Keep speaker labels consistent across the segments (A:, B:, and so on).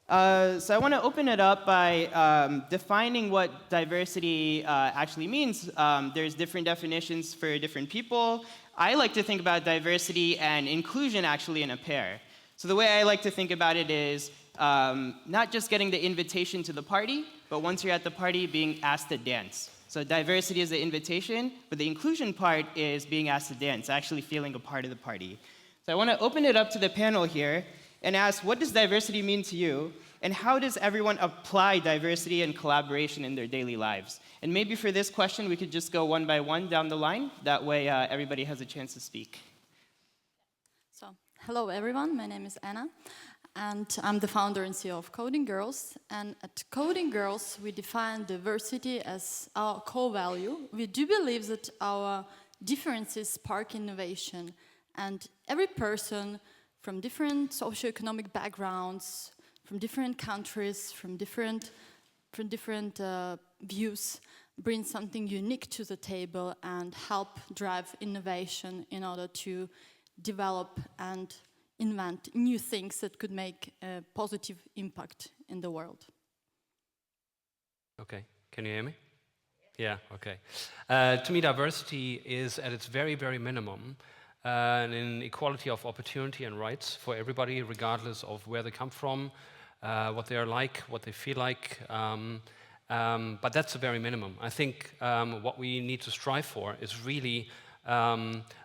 A: So I want to open it up by defining what diversity actually means. There's different definitions for different people. I like to think about diversity and inclusion actually in a pair. So the way I like to think about it is not just getting the invitation to the party, but once you're at the party, being asked to dance. So diversity is the invitation, but the inclusion part is being asked to dance, actually feeling a part of the party. So I want to open it up to the panel here and ask, what does diversity mean to you? And how does everyone apply diversity and collaboration in their daily lives? And maybe for this question, we could just go one by one down the line. That way, everybody has a chance to speak.
B: So, hello everyone, my name is Anna, and I'm the founder and CEO of Coding Girls. And at Coding Girls, we define diversity as our core value. We do believe that our differences spark innovation, and every person from different socioeconomic backgrounds, from different countries, from different views, bring something unique to the table and help drive innovation in order to develop and invent new things that could make a positive impact in the world.
C: Okay, can you hear me? Yeah, okay. To me, diversity is at its very, very minimum an equality of opportunity and rights for everybody, regardless of where they come from, what they are like, what they feel like. But that's the very minimum. I think what we need to strive for is really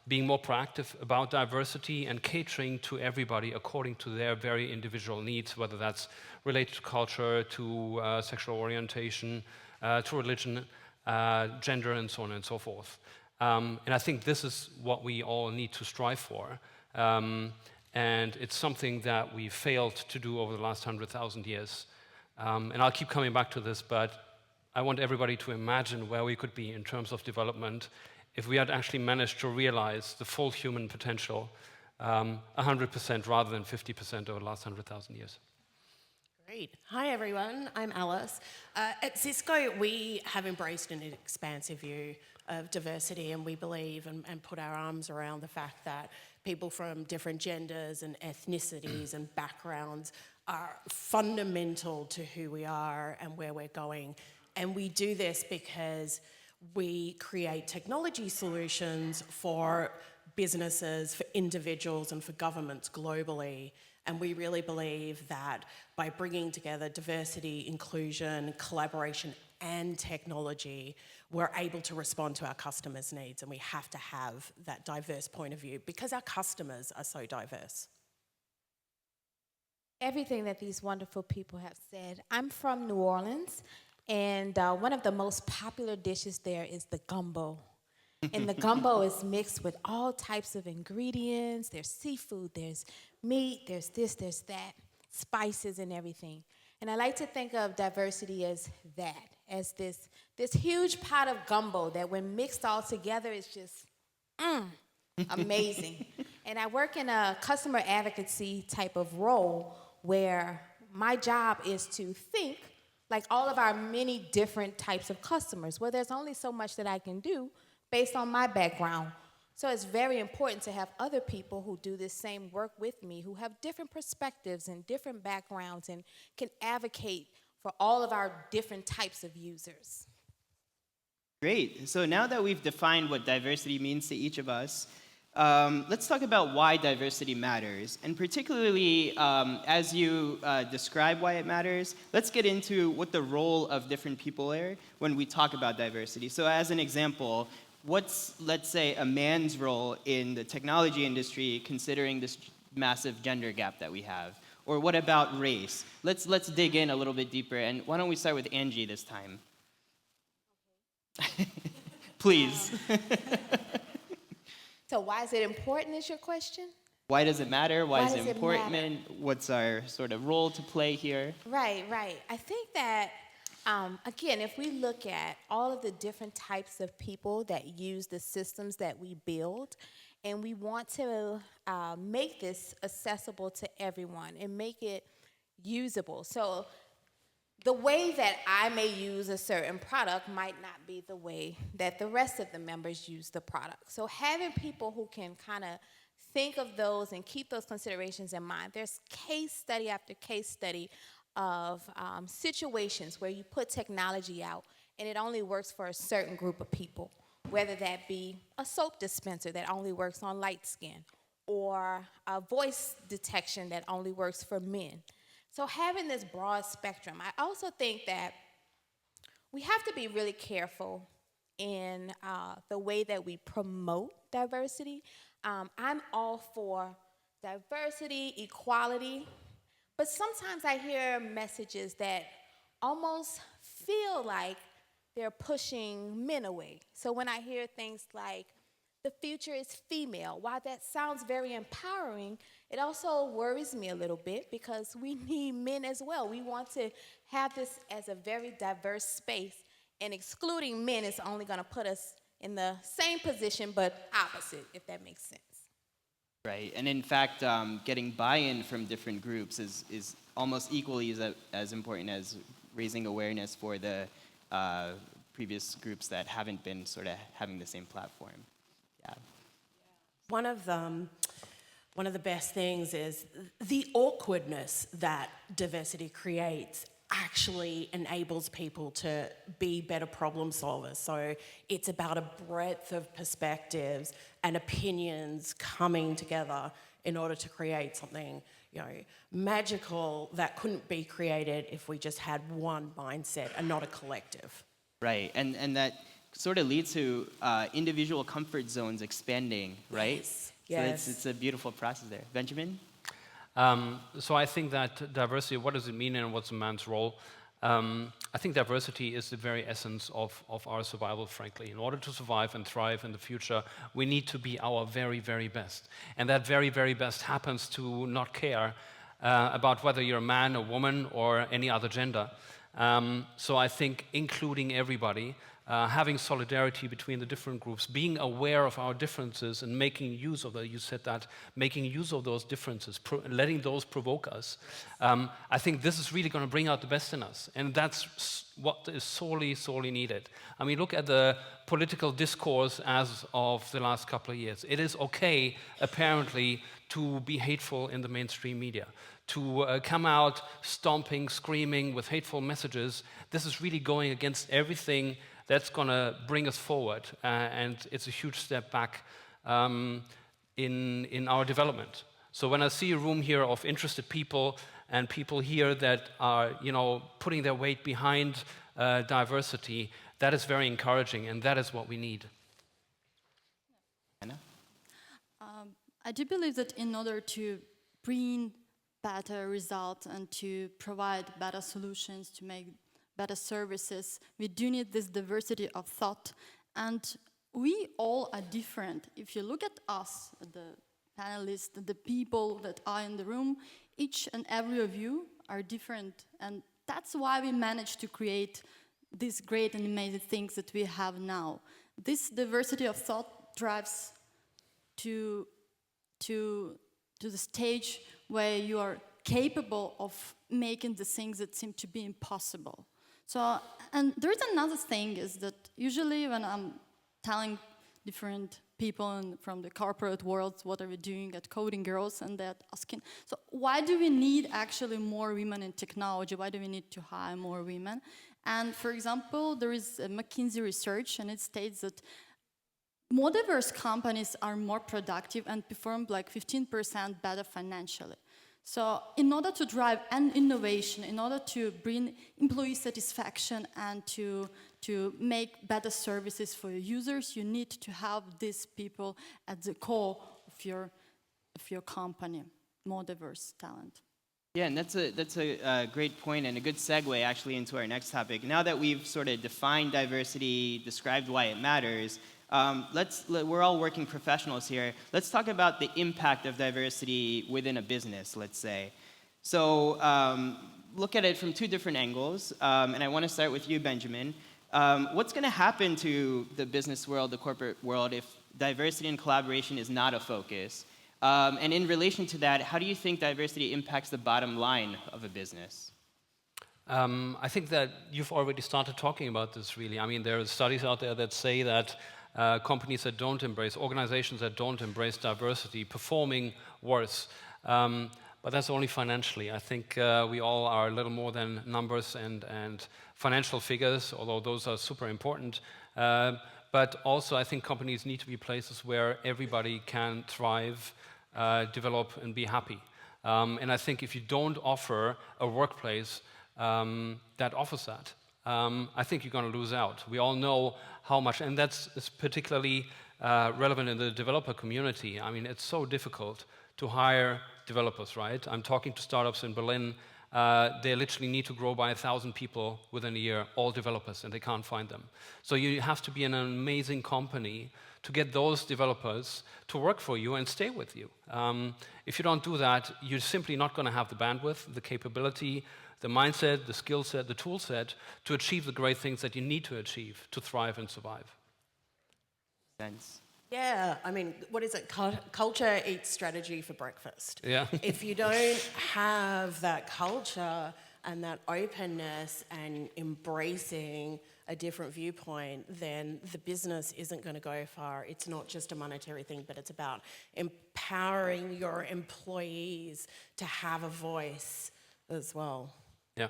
C: being more proactive about diversity and catering to everybody according to their very individual needs, whether that's related to culture, to sexual orientation, to religion, gender, and so on and so forth. And I think this is what we all need to strive for. And it's something that we failed to do over the last 100,000 years. And I'll keep coming back to this, but I want everybody to imagine where we could be in terms of development if we had actually managed to realize the full human potential 100% rather than 50% over the last 100,000 years.
D: Great. Hi, everyone. I'm Alice. At CISCO, we have embraced an expansive view of diversity, and we believe and put our arms around the fact that people from different genders and ethnicities and backgrounds are fundamental to who we are and where we're going. And we do this because we create technology solutions for businesses, for individuals, and for governments globally. And we really believe that by bringing together diversity, inclusion, collaboration, and technology, we're able to respond to our customers' needs. And we have to have that diverse point of view because our customers are so diverse.
E: Everything that these wonderful people have said. I'm from New Orleans, and one of the most popular dishes there is the gumbo. And the gumbo is mixed with all types of ingredients. There's seafood, there's meat, there's this, there's that, spices and everything. And I like to think of diversity as that, as this huge pot of gumbo that when mixed all together is just amazing. And I work in a customer advocacy type of role where my job is to think like all of our many different types of customers, where there's only so much that I can do based on my background. So it's very important to have other people who do this same work with me, who have different perspectives and different backgrounds and can advocate for all of our different types of users.
A: Great. So now that we've defined what diversity means to each of us, let's talk about why diversity matters. And particularly, as you describe why it matters, let's get into what the role of different people are when we talk about diversity. So as an example, what's, let's say, a man's role in the technology industry considering this massive gender gap that we have? Or what about race? Let's dig in a little bit deeper. And why don't we start with Angie this time? Okay. Please.
E: So why is it important is your question?
A: Why does it matter? Why is it important? What's our sort of role to play here?
E: Right. I think that, again, if we look at all of the different types of people that use the systems that we build, and we want to make this accessible to everyone and make it usable. So the way that I may use a certain product might not be the way that the rest of the members use the product. So having people who can kind of think of those and keep those considerations in mind. There's case study after case study of situations where you put technology out and it only works for a certain group of people, whether that be a soap dispenser that only works on light skin, or a voice detection that only works for men. So having this broad spectrum, I also think that we have to be really careful in the way that we promote diversity. I'm all for diversity, equality, but sometimes I hear messages that almost feel like they're pushing men away. So when I hear things like, the future is female, while that sounds very empowering, it also worries me a little bit because we need men as well. We want to have this as a very diverse space, and excluding men is only going to put us in the same position but opposite, if that makes sense.
A: Right, and in fact, getting buy-in from different groups is almost equally as important as raising awareness for the previous groups that haven't been sort of having the same platform. Yeah.
D: One of the best things is the awkwardness that diversity creates actually enables people to be better problem solvers. So it's about a breadth of perspectives and opinions coming together in order to create something, magical that couldn't be created if we just had one mindset and not a collective.
A: Right, and that sort of leads to individual comfort zones expanding, right?
D: Yes.
A: So
D: Yes.
A: it's a beautiful process there. Benjamin?
C: So I think that diversity, what does it mean and what's a man's role? I think diversity is the very essence of our survival, frankly. In order to survive and thrive in the future, we need to be our very, very best. And that very, very best happens to not care about whether you're a man, a woman, or any other gender. So I think including everybody, having solidarity between the different groups, being aware of our differences and making use of you said that, making use of those differences, letting those provoke us. I think this is really going to bring out the best in us. And that's what is sorely, sorely needed. I mean, look at the political discourse as of the last couple of years. It is okay, apparently, to be hateful in the mainstream media, to come out stomping, screaming with hateful messages. This is really going against everything that's going to bring us forward, and it's a huge step back in our development. So when I see a room here of interested people and people here that are, putting their weight behind diversity, that is very encouraging, and that is what we need.
A: Anna?
B: I do believe that in order to bring better results and to provide better solutions, to make better services, we do need this diversity of thought. And we all are different. If you look at us, the panelists, the people that are in the room, each and every of you are different. And that's why we managed to create these great and amazing things that we have now. This diversity of thought drives to the stage where you are capable of making the things that seem to be impossible. So, and there's another thing is that usually when I'm telling different people from the corporate world what are we doing at Coding Girls, and they're asking, so why do we need actually more women in technology? Why do we need to hire more women? And for example, there is a McKinsey research, and it states that more diverse companies are more productive and perform like 15% better financially. So in order to drive an innovation, in order to bring employee satisfaction and to make better services for your users, you need to have these people at the core of your company, more diverse talent.
A: Yeah, and that's a great point and a good segue actually into our next topic. Now that we've sort of defined diversity, described why it matters, we're all working professionals here. Let's talk about the impact of diversity within a business, let's say. So look at it from two different angles, and I want to start with you, Benjamin. What's going to happen to the business world, the corporate world, if diversity and collaboration is not a focus? And in relation to that, how do you think diversity impacts the bottom line of a business?
C: I think that you've already started talking about this, really. I mean, there are studies out there that say that companies that don't embrace, organizations that don't embrace diversity, performing worse. but that's only financially. I think we all are a little more than numbers and financial figures, although those are super important. But also I think companies need to be places where everybody can thrive, develop, and be happy. And I think if you don't offer a workplace that offers that, I think you're going to lose out. We all know how much, and that's particularly relevant in the developer community. I mean, it's so difficult to hire developers, right? I'm talking to startups in Berlin. They literally need to grow by 1,000 people within a year, all developers, and they can't find them. So you have to be in an amazing company to get those developers to work for you and stay with you. If you don't do that, you're simply not going to have the bandwidth, the capability, the mindset, the skill set, the tool set to achieve the great things that you need to achieve to thrive and survive.
A: Sense.
D: Yeah, I mean, what is it? Culture eats strategy for breakfast.
C: Yeah.
D: If you don't have that culture and that openness and embracing a different viewpoint, then the business isn't going to go far. It's not just a monetary thing, but it's about empowering your employees to have a voice as well.
C: Yeah.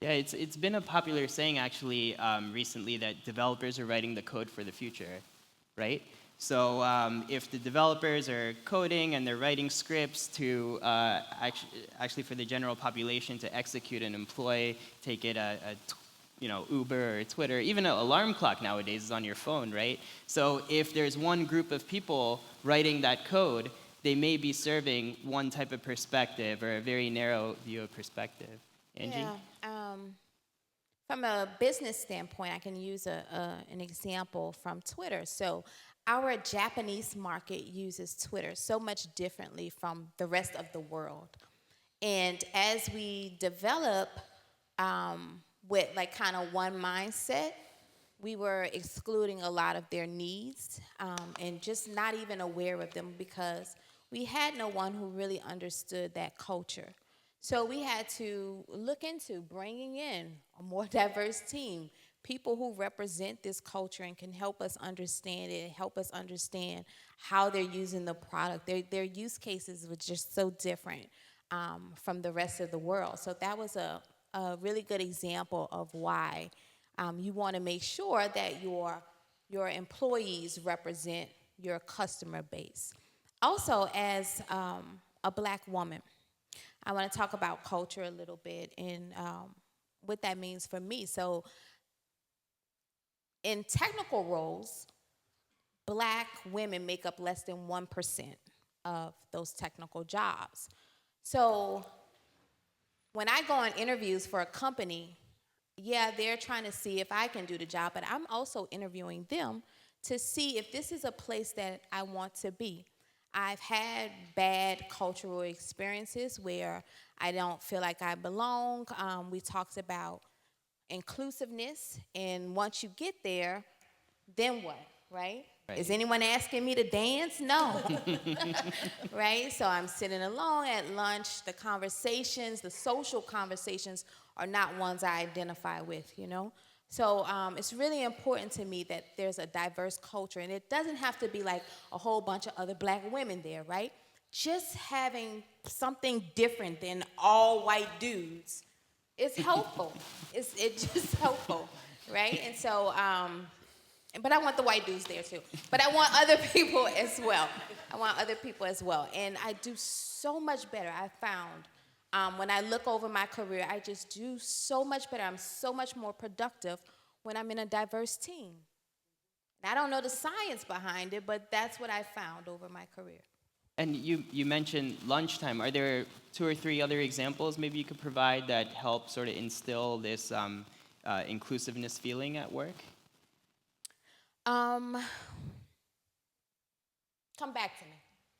A: Yeah, it's been a popular saying actually recently that developers are writing the code for the future, right? So if the developers are coding and they're writing scripts to actually for the general population to execute and employ, take it Uber or Twitter, even an alarm clock nowadays is on your phone, right? So if there's one group of people writing that code, they may be serving one type of perspective or a very narrow view of perspective. Angie?
E: Yeah. From a business standpoint, I can use an example from Twitter. So our Japanese market uses Twitter so much differently from the rest of the world. And as we develop with like kind of one mindset, we were excluding a lot of their needs and just not even aware of them because we had no one who really understood that culture. So we had to look into bringing in a more diverse team, people who represent this culture and can help us understand it, help us understand how they're using the product. Their use cases were just so different from the rest of the world. So that was a really good example of why you want to make sure that your employees represent your customer base. Also, as a Black woman, I want to talk about culture a little bit and what that means for me. So in technical roles, Black women make up less than 1% of those technical jobs. So when I go on interviews for a company, yeah, they're trying to see if I can do the job, but I'm also interviewing them to see if this is a place that I want to be. I've had bad cultural experiences where I don't feel like I belong. We talked about inclusiveness, and once you get there, then what, right? Is anyone asking me to dance? No. Right? So I'm sitting alone at lunch. The conversations, the social conversations are not ones I identify with, you know? So it's really important to me that there's a diverse culture, and it doesn't have to be like a whole bunch of other Black women there, right? Just having something different than all white dudes is helpful. It's just helpful, right? And so, but I want the white dudes there too. But I want other people as well. And I do so much better, I found. When I look over my career, I just do so much better. I'm so much more productive when I'm in a diverse team. And I don't know the science behind it, but that's what I found over my career.
A: And you mentioned lunchtime. Are there 2 or 3 other examples maybe you could provide that help sort of instill this inclusiveness feeling at work?
E: Come back to me.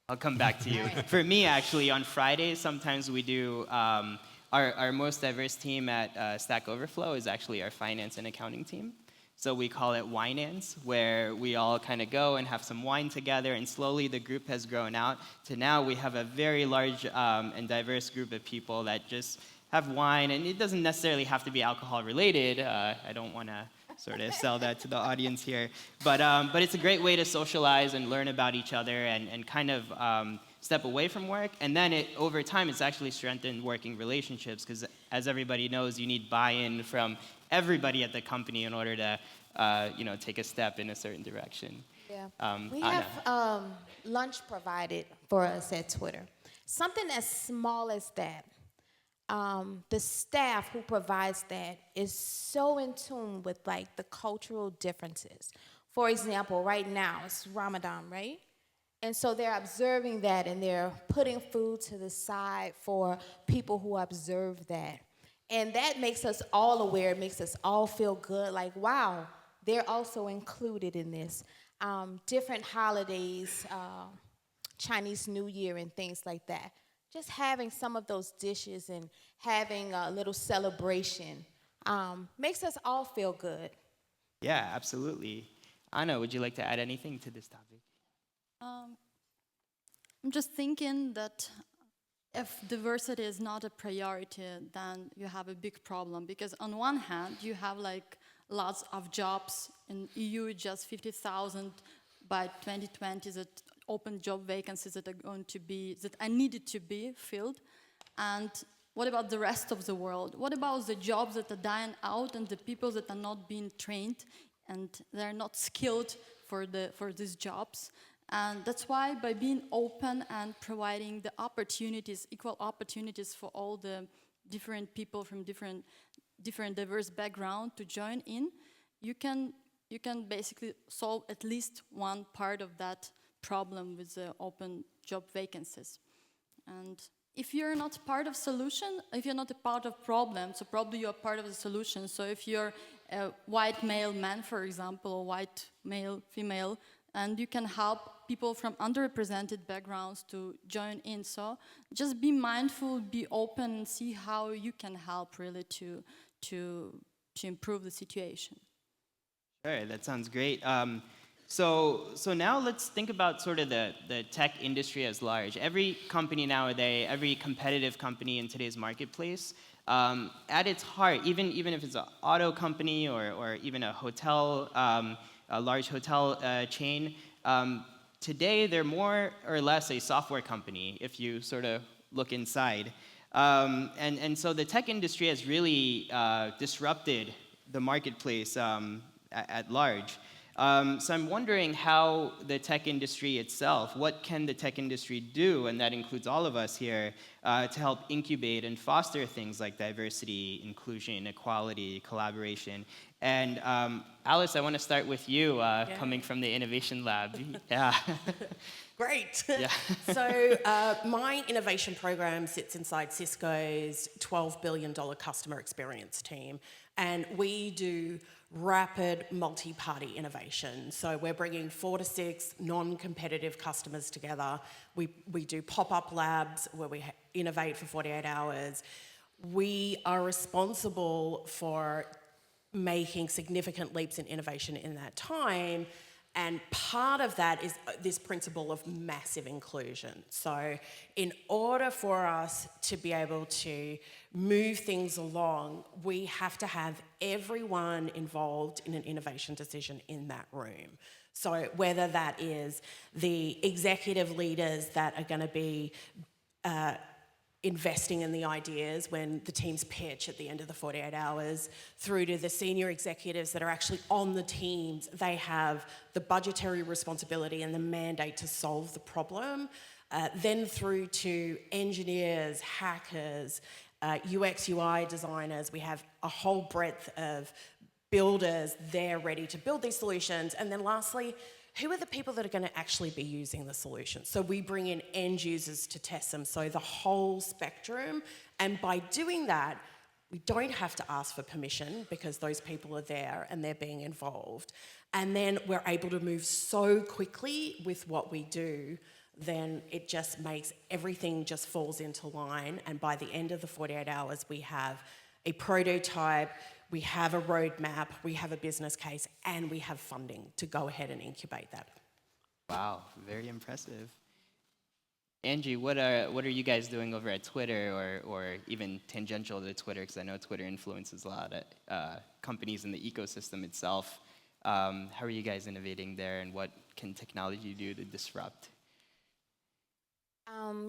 A: I'll come back to you. For me, actually, on Fridays, sometimes we do, our most diverse team at Stack Overflow is actually our finance and accounting team. So we call it Winance, where we all kind of go and have some wine together, and slowly the group has grown out to now we have a very large and diverse group of people that just have wine, and it doesn't necessarily have to be alcohol related. I don't want to sort of sell that to the audience here. But it's a great way to socialize and learn about each other and kind of step away from work, and then over time it's actually strengthened working relationships, because as everybody knows, you need buy-in from everybody at the company in order to take a step in a certain direction.
E: Yeah. We
A: Anna.
E: have lunch provided for us at Twitter. Something as small as that. The staff who provides that is so in tune with like the cultural differences. For example, right now it's Ramadan, right? And so they're observing that and they're putting food to the side for people who observe that. And that makes us all aware, it makes us all feel good, like, wow, they're also included in this. Different holidays, Chinese New Year and things like that. Just having some of those dishes and having a little celebration makes us all feel good.
A: Yeah, absolutely. Anna, would you like to add anything to this topic?
B: I'm just thinking that if diversity is not a priority, then you have a big problem. Because on one hand, you have like lots of jobs in EU, just 50,000 by 2020 that open job vacancies that are going to be, that are needed to be filled. And what about the rest of the world? What about the jobs that are dying out and the people that are not being trained and they're not skilled for these jobs? And that's why by being open and providing the opportunities, equal opportunities for all the different people from different diverse backgrounds to join in, you can basically solve at least one part of that problem with the open job vacancies. And if you're not part of solution, if you're not a part of problem, so probably you're part of the solution. So if you're a white male man, for example, or white male female, and you can help people from underrepresented backgrounds to join in. So just be mindful, be open, and see how you can help really to improve the situation.
A: Sure, that sounds great. So now let's think about sort of the tech industry as large. Every company nowadays, every competitive company in today's marketplace, at its heart, even if it's an auto company or even a hotel, a large hotel chain, today they're more or less a software company if you sort of look inside. And so the tech industry has really disrupted the marketplace at large. So I'm wondering how the tech industry itself, what can the tech industry do, and that includes all of us here, to help incubate and foster things like diversity, inclusion, equality, collaboration. And Alice, I want to start with you, coming from the Innovation Lab. Yeah.
D: Great.
A: Yeah.
D: So my innovation program sits inside CISCO's $12 billion customer experience team, and we do rapid multi-party innovation. So we're bringing 4 to 6 non-competitive customers together. We do pop-up labs where we innovate for 48 hours. We are responsible for making significant leaps in innovation in that time. And part of that is this principle of massive inclusion. So in order for us to be able to move things along, we have to have everyone involved in an innovation decision in that room. So whether that is the executive leaders that are going to be investing in the ideas when the teams pitch at the end of the 48 hours, through to the senior executives that are actually on the teams. They have the budgetary responsibility and the mandate to solve the problem. Then through to engineers, hackers, UX, UI designers. We have a whole breadth of builders there ready to build these solutions. And then lastly, who are the people that are going to actually be using the solution? So we bring in end users to test them, so the whole spectrum. And by doing that, we don't have to ask for permission because those people are there and they're being involved. And then we're able to move so quickly with what we do, then it just makes everything just falls into line. And by the end of the 48 hours, we have a prototype, we have a roadmap, we have a business case, and we have funding to go ahead and incubate that.
A: Wow, very impressive. Angie, what are you guys doing over at Twitter, or even tangential to Twitter, because I know Twitter influences a lot of companies in the ecosystem itself. How are you guys innovating there, and what can technology do to disrupt?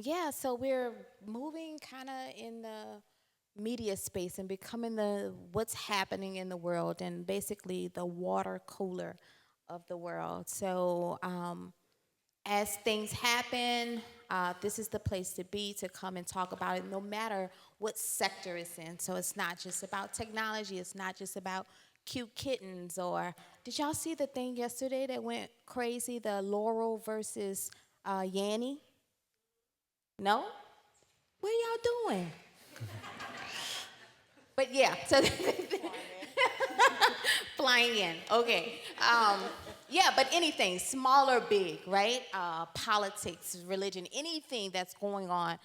E: Yeah, so we're moving kind of in the media space and becoming the what's happening in the world and basically the water cooler of the world. So as things happen, this is the place to be to come and talk about it, no matter what sector it's in. So it's not just about technology. It's not just about cute kittens. Or did y'all see the thing yesterday that went crazy? The Laurel versus Yanny? No? What are y'all doing? But yeah, so flying in. Okay. Yeah, but anything, small or big, right? Politics, religion, anything that's going on,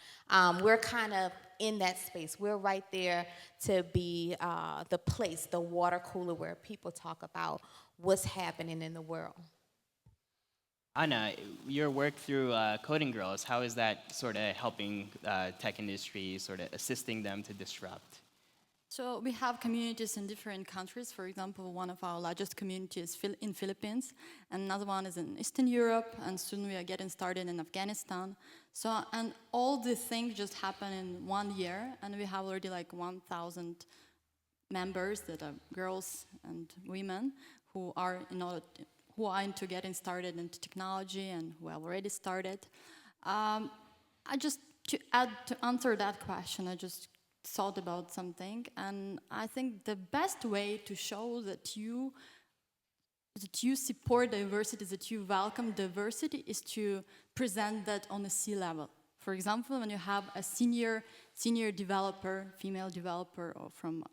E: we're kind of in that space. We're right there to be the place, the water cooler where people talk about what's happening in the world.
A: Anna, your work through Coding Girls, how is that sort of helping tech industry, sort of assisting them to disrupt?
B: So we have communities in different countries. For example, one of our largest communities is in Philippines, and another one is in Eastern Europe, and soon we are getting started in Afghanistan. So, and all these things just happen in 1 year, and we have already like 1,000 members that are girls and women who are into getting started into technology and who have already started. To answer that question, I just thought about something, and I think the best way to show that you support diversity, that you welcome diversity, is to present that on a C-level. For example, when you have a senior developer, female developer, or from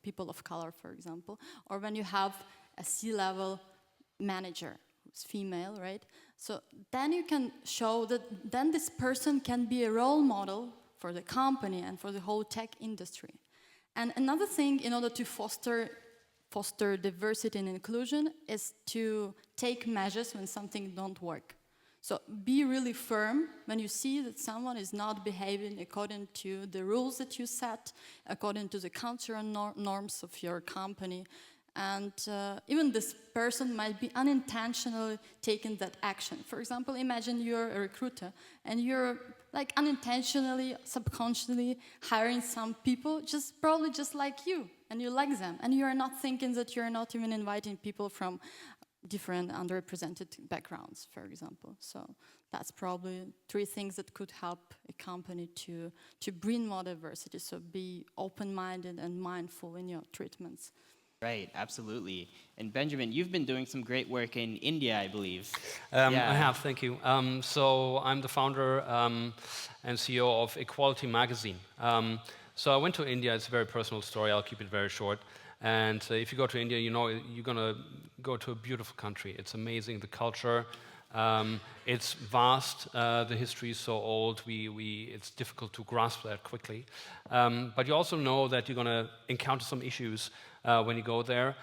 B: people of color, for example, or when you have a C-level manager who's female, right? So then you can show that then this person can be a role model for the company and for the whole tech industry. And another thing, in order to foster diversity and inclusion, is to take measures when something don't work. So be really firm when you see that someone is not behaving according to the rules that you set, according to the cultural norms of your company. And even this person might be unintentionally taking that action. For example, imagine you're a recruiter and you're like unintentionally, subconsciously hiring some people probably just like you, and you like them, and you're not thinking that you're not even inviting people from different underrepresented backgrounds, for example. So that's probably 3 things that could help a company to bring more diversity. So be open-minded and mindful in your treatments.
A: Right, absolutely. And Benjamin, you've been doing some great work in India, I believe.
C: I have, thank you. So I'm the founder and CEO of Equality Magazine. So I went to India. It's a very personal story. I'll keep it very short. And if you go to India, you know you're going to go to a beautiful country. It's amazing, the culture. It's vast. The history is so old. It's difficult to grasp that quickly. But you also know that you're going to encounter some issues when you go there,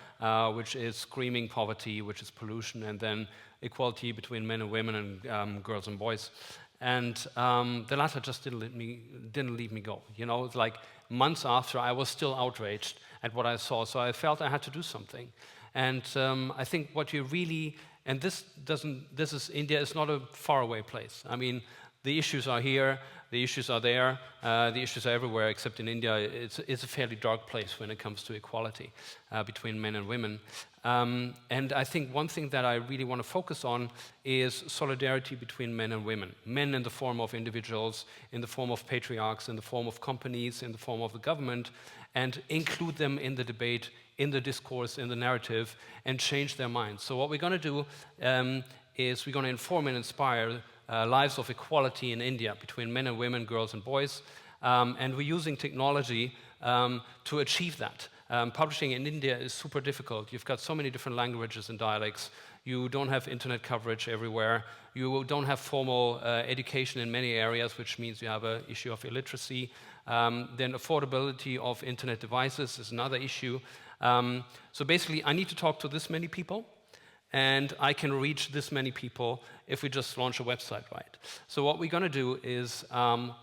C: which is screaming poverty, which is pollution, and then equality between men and women and girls and boys. And the latter just didn't leave me go. You know, it's like months after, I was still outraged at what I saw. So I felt I had to do something. And I think what you really, and India is not a faraway place. I mean, the issues are here, the issues are there, the issues are everywhere, except in India. It's a fairly dark place when it comes to equality between men and women. And I think one thing that I really want to focus on is solidarity between men and women. Men in the form of individuals, in the form of patriarchs, in the form of companies, in the form of the government, and include them in the debate, in the discourse, in the narrative, and change their minds. So what we're going to do is we're going to inform and inspire lives of equality in India between men and women, girls and boys, and we're using technology to achieve that. Publishing in India is super difficult. You've got so many different languages and dialects. You don't have internet coverage everywhere. You don't have formal education in many areas, which means you have an issue of illiteracy. Then affordability of internet devices is another issue. So basically, I need to talk to this many people, and I can reach this many people if we just launch a website, right? So what we're going to do is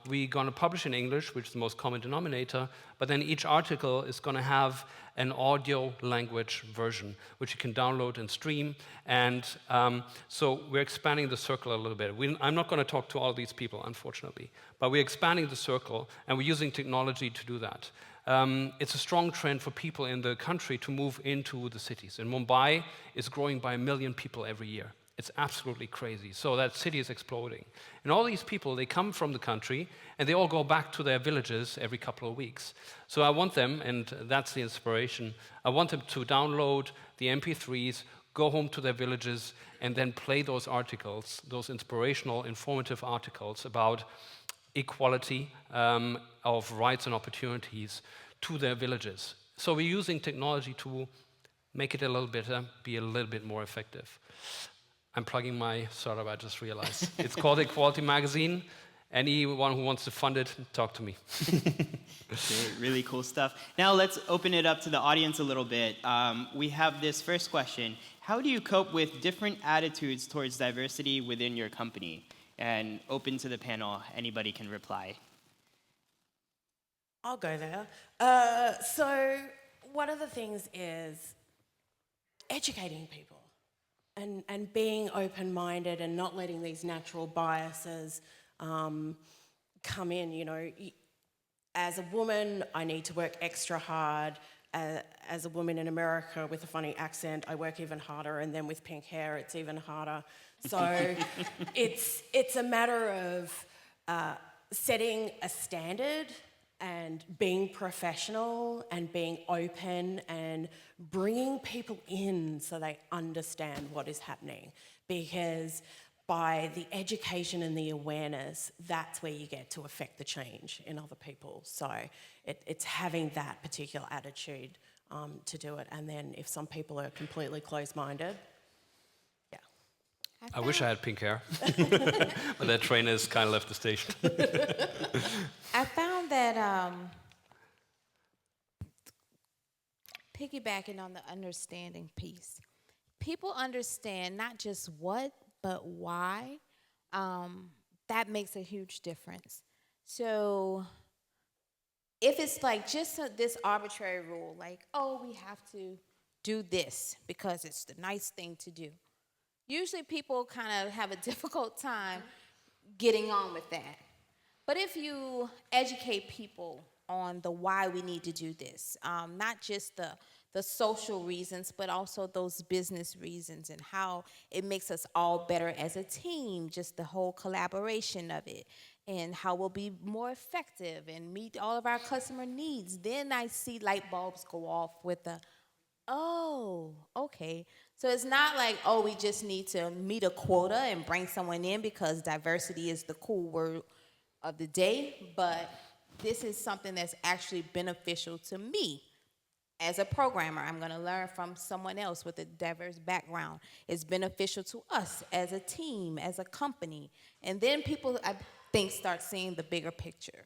C: we're going to publish in English, which is the most common denominator, but then each article is going to have an audio language version, which you can download and stream. And so we're expanding the circle a little bit. I'm not going to talk to all these people, unfortunately, but we're expanding the circle, and we're using technology to do that. It's a strong trend for people in the country to move into the cities. And Mumbai is growing by 1 million people every year. It's absolutely crazy. So that city is exploding. And all these people, they come from the country, and they all go back to their villages every couple of weeks. So I want them, and that's the inspiration, I want them to download the MP3s, go home to their villages, and then play those articles, those inspirational, informative articles about equality of rights and opportunities to their villages. So we're using technology to make it a little better, be a little bit more effective. I'm plugging my startup, I just realized. It's called Equality Magazine. Anyone who wants to fund it, talk to me.
A: Great, really cool stuff. Now let's open it up to the audience a little bit. We have this first question. How do you cope with different attitudes towards diversity within your company? And open to the panel, anybody can reply.
D: I'll go there. So one of the things is educating people and being open-minded and not letting these natural biases come in. You know, as a woman, I need to work extra hard. As a woman in America with a funny accent, I work even harder, and then with pink hair, it's even harder. So it's a matter of setting a standard and being professional and being open and bringing people in so they understand what is happening. Because by the education and the awareness, that's where you get to affect the change in other people. So it's having that particular attitude to do it. And then if some people are completely closed-minded, yeah.
C: I wish I had pink hair, but that train has kind of left the station.
E: I found that piggybacking on the understanding piece, people understand not just what, but why. That makes a huge difference. So if it's like just this arbitrary rule, like, oh, we have to do this because it's the nice thing to do, usually people kind of have a difficult time getting on with that. But if you educate people on the why we need to do this, not just the social reasons, but also those business reasons and how it makes us all better as a team, just the whole collaboration of it, and how we'll be more effective and meet all of our customer needs, then I see light bulbs go off with the, oh, okay. So it's not like, oh, we just need to meet a quota and bring someone in because diversity is the cool word of the day, but this is something that's actually beneficial to me. As a programmer, I'm going to learn from someone else with a diverse background. It's beneficial to us as a team, as a company. And then people, I think, start seeing the bigger picture.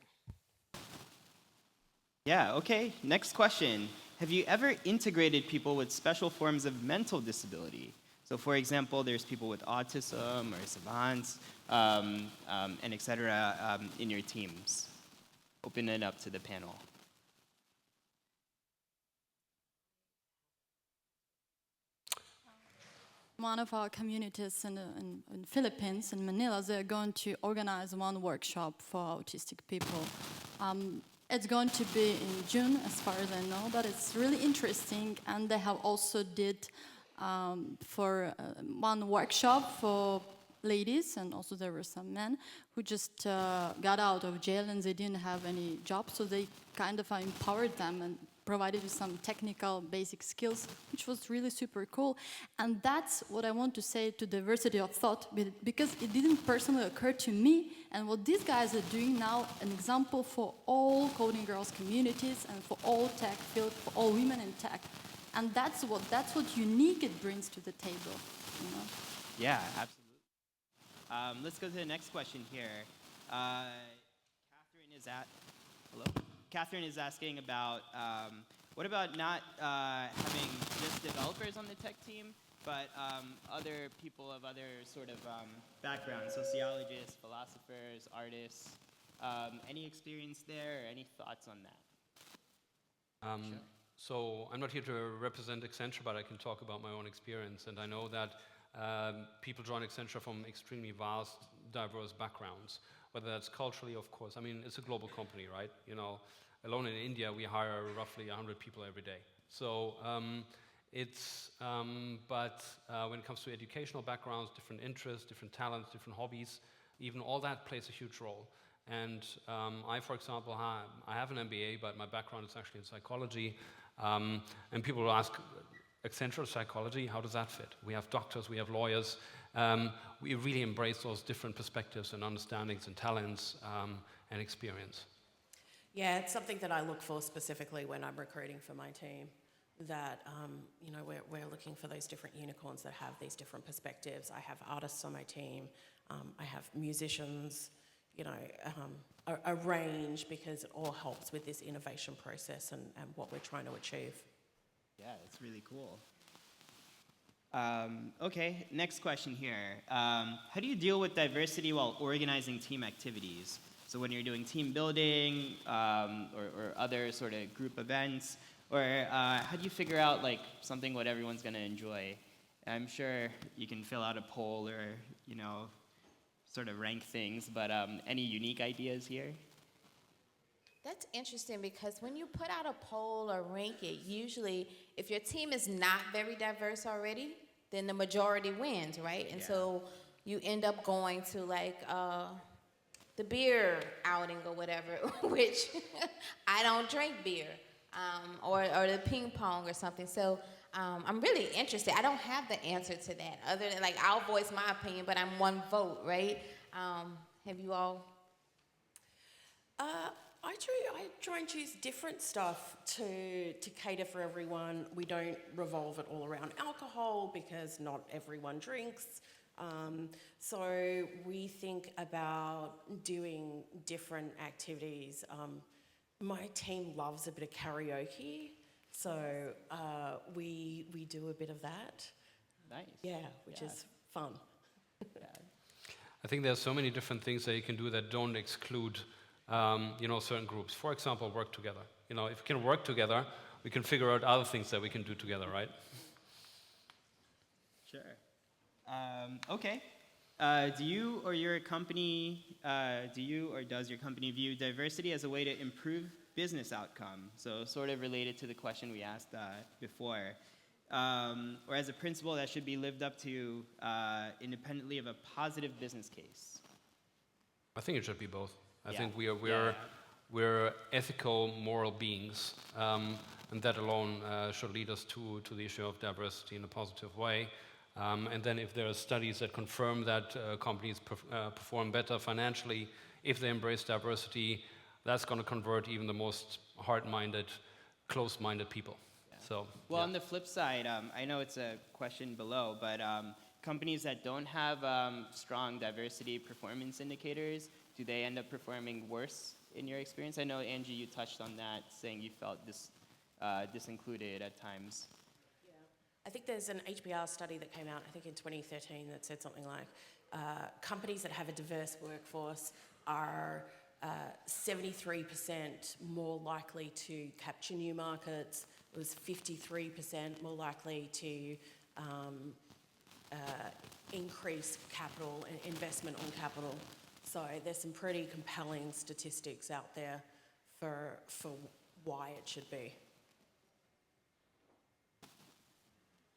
A: Yeah, okay. Next question. Have you ever integrated people with special forms of mental disability? So for example, there's people with autism or savants, and et cetera, in your teams. Open it up to the panel.
B: One of our communities in Philippines, in Manila, they're going to organize one workshop for autistic people. It's going to be in June, as far as I know, but it's really interesting. And they have also did for one workshop for ladies, and also there were some men who just got out of jail and they didn't have any job, so they kind of empowered them and provided with some technical basic skills, which was really super cool. And that's what I want to say to diversity of thought, because it didn't personally occur to me. And what these guys are doing now, an example for all coding girls communities and for all tech field, for all women in tech. And that's what unique it brings to the table. You know?
A: Yeah, absolutely. Let's go to the next question here. Catherine is asking about what about not having just developers on the tech team, but other people of other sort of backgrounds, sociologists, philosophers, artists. Any experience there, or any thoughts on that? Sure.
C: So I'm not here to represent Accenture, but I can talk about my own experience. And I know that people join Accenture from extremely vast, diverse backgrounds, whether that's culturally, of course. I mean, it's a global company, right? You know, alone in India, we hire roughly 100 people every day. So but when it comes to educational backgrounds, different interests, different talents, different hobbies, even all that plays a huge role. And I, for example, I have an MBA, but my background is actually in psychology. And people will ask, Accenture psychology, how does that fit? We have doctors, we have lawyers. We really embrace those different perspectives and understandings and talents and experience.
D: Yeah, it's something that I look for specifically when I'm recruiting for my team. That you know, we're looking for those different unicorns that have these different perspectives. I have artists on my team. I have musicians. You know, a range, because it all helps with this innovation process and what we're trying to achieve.
A: Yeah, that's really cool. Okay, next question here. How do you deal with diversity while organizing team activities? So when you're doing team building or other sort of group events, or how do you figure out like something what everyone's going to enjoy? I'm sure you can fill out a poll or, you know, sort of rank things, but any unique ideas here?
E: That's interesting, because when you put out a poll or rank it, usually if your team is not very diverse already, then the majority wins, right? And so you end up going to like the beer outing or whatever, which I don't drink beer, or the ping pong or something. So I'm really interested. I don't have the answer to that, other than like I'll voice my opinion, but I'm one vote, right? Have you all?
D: I try and choose different stuff to cater for everyone. We don't revolve it all around alcohol because not everyone drinks. So we think about doing different activities. My team loves a bit of karaoke, so we do a bit of that.
A: Nice.
D: Yeah, which is fun.
A: Yeah.
C: I think there's so many different things that you can do that don't exclude you know, certain groups. For example, work together. You know, if we can work together, we can figure out other things that we can do together, right?
A: Sure. Okay. Do you or your company, does your company view diversity as a way to improve business outcome? So sort of related to the question we asked before. Or as a principle that should be lived up to independently of a positive business case?
C: I think it should be both. I
A: Yeah.
C: think we're ethical, moral beings, and that alone should lead us to the issue of diversity in a positive way. And then if there are studies that confirm that companies perform better financially if they embrace diversity, that's going to convert even the most hard-minded, closed-minded people.
A: Yeah.
C: So,
A: well, on the flip side, I know it's a question below, but companies that don't have strong diversity performance indicators, do they end up performing worse in your experience? I know, Angie, you touched on that, saying you felt disincluded at times.
D: Yeah. I think there's an HBR study that came out, I think in 2013, that said something like companies that have a diverse workforce are 73% more likely to capture new markets. It was 53% more likely to increase capital and investment on capital. So there's some pretty compelling statistics out there for why it should be.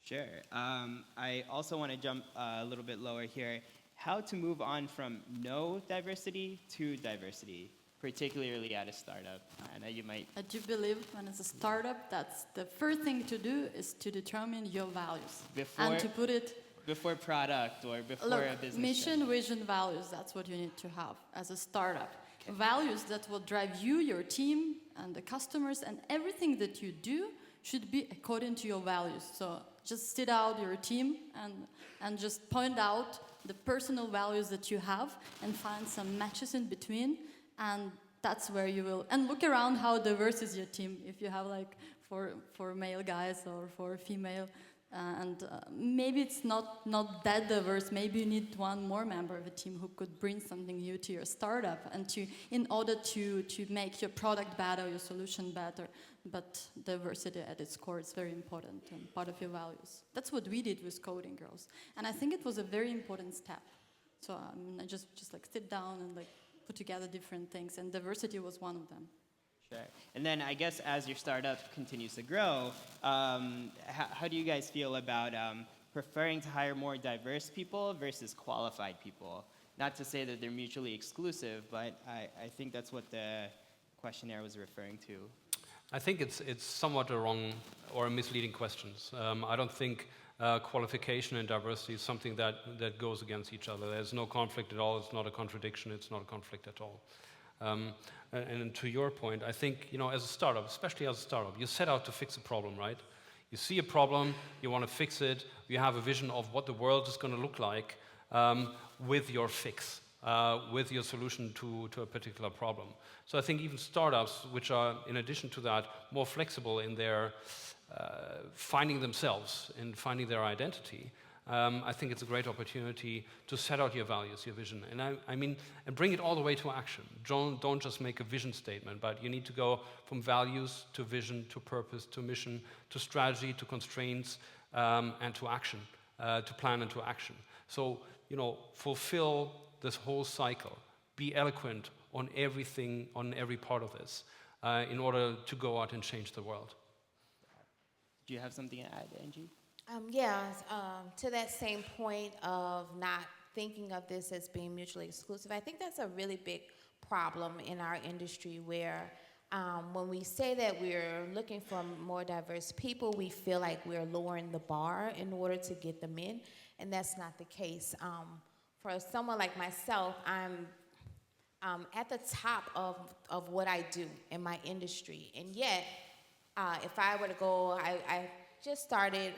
A: Sure. I also want to jump a little bit lower here. How to move on from no diversity to diversity, particularly at a startup. I know you might...
B: I do believe when it's a startup, that's the first thing to do is to determine your values. And to put it...
A: Before product or before
B: Look,
A: a business
B: mission,
A: strategy.
B: vision, values, that's what you need to have as a startup. Okay. Values that will drive you, your team, and the customers, and everything that you do should be according to your values. So just sit out your team and just point out the personal values that you have and find some matches in between, and that's where you will... And look around how diverse is your team. If you have like four male guys or 4 female, Maybe it's not that diverse. Maybe you need one more member of a team who could bring something new to your startup, and in order to make your product better, your solution better. But diversity at its core is very important and part of your values. That's what we did with Coding Girls, and I think it was a very important step. So I just like sit down and like put together different things, and diversity was one of them.
A: Sure. And then I guess as your startup continues to grow, how do you guys feel about preferring to hire more diverse people versus qualified people? Not to say that they're mutually exclusive, but I think that's what the questionnaire was referring to.
C: I think it's somewhat a wrong or a misleading question. I don't think qualification and diversity is something that goes against each other. There's no conflict at all. It's not a contradiction. It's not a conflict at all. And to your point, I think, as a startup, especially as a startup, you set out to fix a problem, right? You see a problem, you want to fix it, you have a vision of what the world is going to look like with your fix, with your solution to a particular problem. So I think even startups, which are, in addition to that, more flexible in their finding themselves and finding their identity, I think it's a great opportunity to set out your values, your vision, and bring it all the way to action. Don't just make a vision statement, but you need to go from values to vision to purpose to mission to strategy to constraints and to action, to plan and to action. So, fulfill this whole cycle. Be eloquent on everything, on every part of this, in order to go out and change the world.
A: Do you have something to add, Angie?
E: To that same point of not thinking of this as being mutually exclusive, I think that's a really big problem in our industry where when we say that we're looking for more diverse people, we feel like we're lowering the bar in order to get them in, and that's not the case. For someone like myself, I'm at the top of what I do in my industry, and yet if I were to go, I just started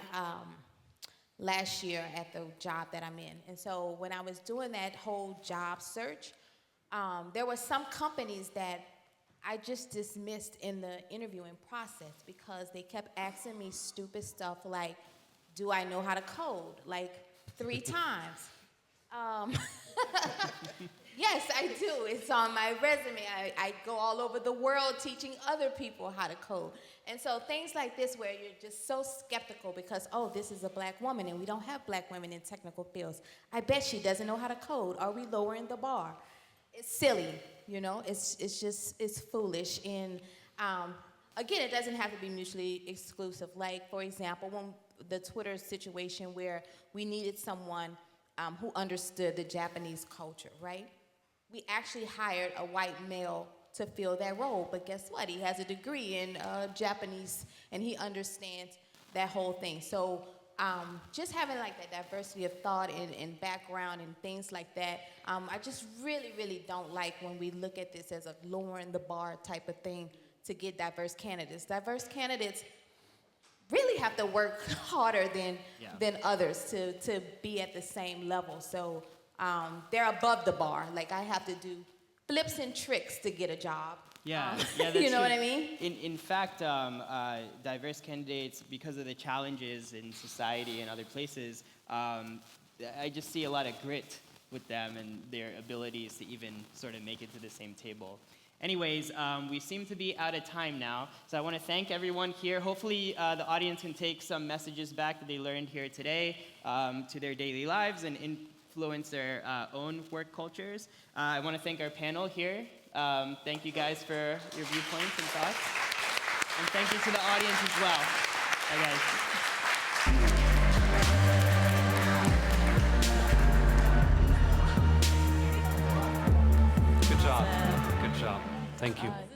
E: last year at the job that I'm in. And so when I was doing that whole job search, there were some companies that I just dismissed in the interviewing process because they kept asking me stupid stuff like, do I know how to code? Like 3 times. Yes, I do. It's on my resume. I go all over the world teaching other people how to code. And so things like this where you're just so skeptical because, this is a black woman and we don't have black women in technical fields. I bet she doesn't know how to code. Are we lowering the bar? It's silly, it's foolish. And again, it doesn't have to be mutually exclusive. Like, for example, when the Twitter situation where we needed someone who understood the Japanese culture, right? We actually hired a white male to fill that role, but guess what? He has a degree in Japanese, and he understands that whole thing. So just having like that diversity of thought and background and things like that, I just really, really don't like when we look at this as a lowering the bar type of thing to get diverse candidates. Diverse candidates really have to work harder than others to be at the same level. So they're above the bar. Like I have to do flips and tricks to get a job.
A: That's
E: you know
A: true.
E: what I mean?
A: In fact, diverse candidates, because of the challenges in society and other places, I just see a lot of grit with them and their abilities to even sort of make it to the same table. Anyways, we seem to be out of time now, so I want to thank everyone here. Hopefully the audience can take some messages back that they learned here today to their daily lives and influence their own work cultures. I want to thank our panel here. Thank you guys for your viewpoints and thoughts. And thank you to the audience as well. Bye, guys.
C: Good job. Thank you.
B: Bye.